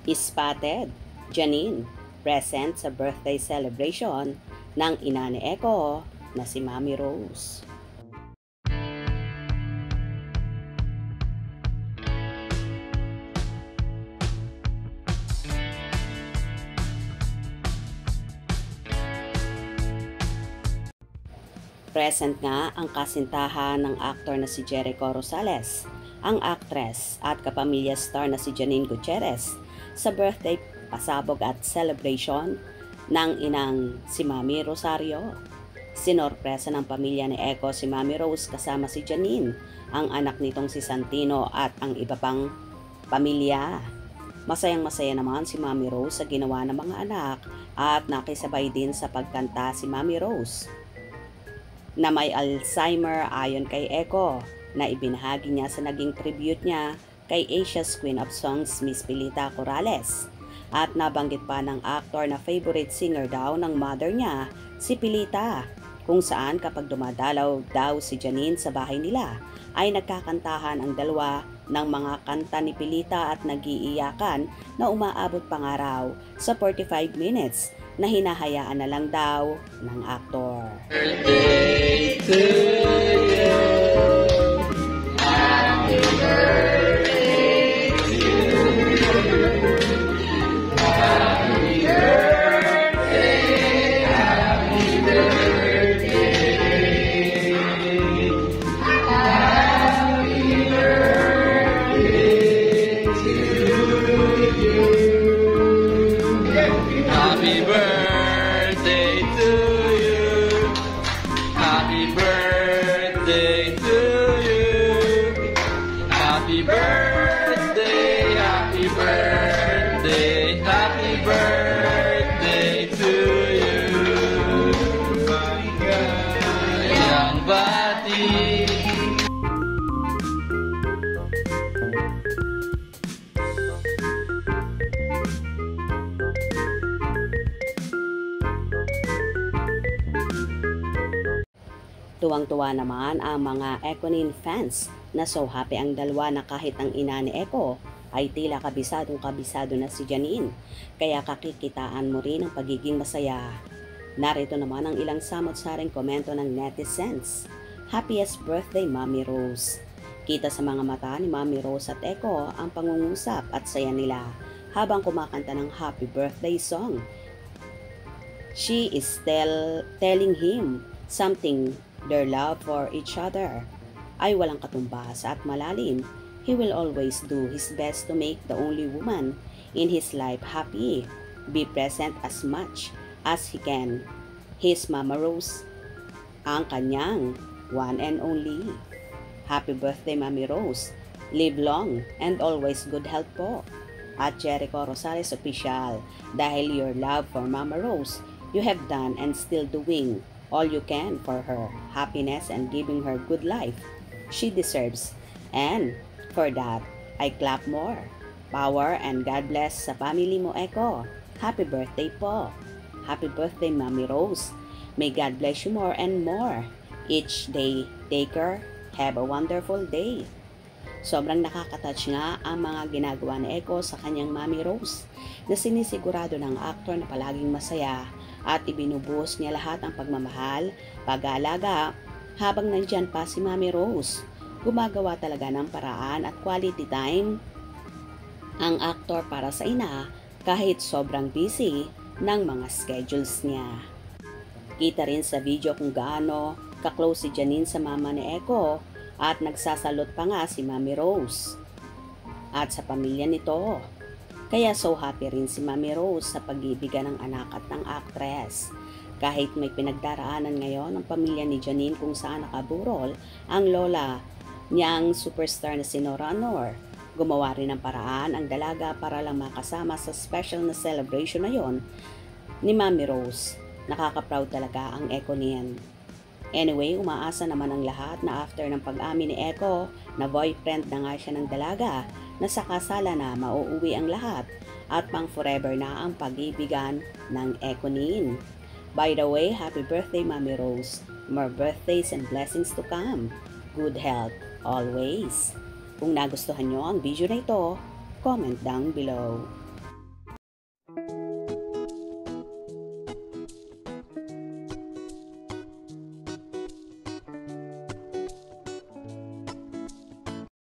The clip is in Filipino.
Spotted, Janine, present sa birthday celebration ng ina ni Echo na si Mami Rose. Present nga ang kasintahan ng aktor na si Jericho Rosales, ang actress at kapamilya star na si Janine Gutierrez sa birthday pasabog at celebration ng inang si Mami Rosario. Sinorpresa ng pamilya ni Echo si Mami Rose kasama si Janine, ang anak nitong si Santino at ang iba pang pamilya. Masayang-masaya naman si Mami Rose sa ginawa ng mga anak at nakisabay din sa pagkanta si Mami Rose na may Alzheimer ayon kay Echo na ibinahagi niya sa naging tribute niya kay Asia's Queen of Songs Miss Pilita Corrales. At nabanggit pa ng aktor na favorite singer daw ng mother niya, si Pilita, kung saan kapag dumadalaw daw si Janine sa bahay nila ay nagkakantahan ang dalawa ng mga kanta ni Pilita at nagiiyakan na umaabot pang araw sa 45 minutes na hinahayaan na lang daw ng aktor. Birthday to you. Happy birthday to you. Happy birthday, happy birthday. Happy birthday to you. Happy birthday to you. Happy birthday to you. Happy birthday, happy birthday, happy birthday to you. Maligayang bati. Tuwang-tuwa naman ang mga Echonin fans na so happy ang dalawa na kahit ang ina ni Echo ay tila kabisado na si Janine. Kaya kakikitaan mo rin ang pagiging masaya. Narito naman ang ilang samot-saring komento ng netizens. Happiest birthday, Mami Rose. Kita sa mga mata ni Mami Rose at Echo ang pangungusap at saya nila habang kumakanta ng happy birthday song. She is telling him something. Their love for each other ay walang katumbas at malalim. He will always do his best to make the only woman in his life happy. Be present as much as he can. His Mama Rose, ang kanyang one and only. Happy birthday, Mami Rose. Live long and always good health po. At Jericho Rosales Official, dahil your love for Mama Rose, you have done and still doing all you can for her happiness and giving her good life she deserves. And for that, I clap more. Power and God bless sa family mo, Echo. Happy birthday po. Happy birthday, Mami Rose. May God bless you more and more. Each day, take care. Have a wonderful day. Sobrang nakakatouch nga ang mga ginagawa ni Echo sa kanyang Mami Rose na sinisigurado ng aktor na palaging masaya at ibinubuhos niya lahat ang pagmamahal, pag-aalaga habang nandyan pa si Mami Rose. Gumagawa talaga ng paraan at quality time ang aktor para sa ina kahit sobrang busy ng mga schedules niya. Kita rin sa video kung gaano ka-close si Janine sa mama ni Echo at nagsasalot pa nga si Mami Rose at sa pamilya nito. Kaya so happy rin si Mami Rose sa pag-ibigan ng anak at ng actress. Kahit may pinagdaraanan ngayon ang pamilya ni Janine kung saan nakaburol ang lola niyang superstar na si Nora Honor. Gumawa rin ng paraan ang dalaga para lang makasama sa special na celebration na yon ni Mami Rose. Nakaka-proud talaga ang Echo niyan. Anyway, umaasa naman ang lahat na after ng pag-amin ni Echo na boyfriend na nga siya ng dalaga, na sa kasala na mauuwi ang lahat at pang forever na ang pag-ibigan ng Echonin. By the way, happy birthday, Mami Rose. More birthdays and blessings to come. Good health always. Kung nagustuhan nyo ang video na ito, comment down below.